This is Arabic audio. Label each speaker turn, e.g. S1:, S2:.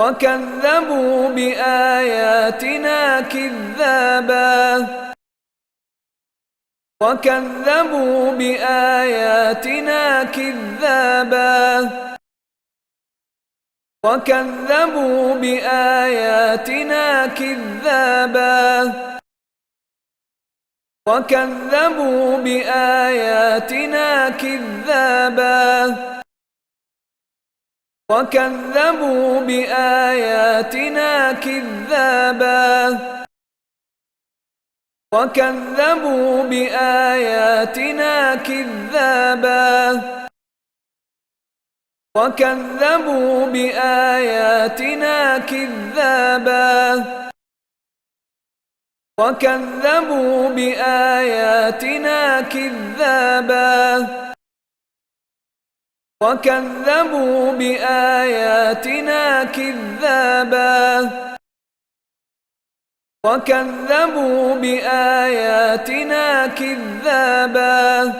S1: وكذبوا بآياتنا كذابا وكذبوا بآياتنا كذابا وكذبوا بآياتنا كذابا وكذبوا بآياتنا كذابا وكذبوا بآياتنا كذابا وكذبوا بآياتنا كذابا وكذبوا بآياتنا كذابا وكذبوا بآياتنا كذابا وكذبوا بآياتنا كذابا وكذبوا بآياتنا كذابا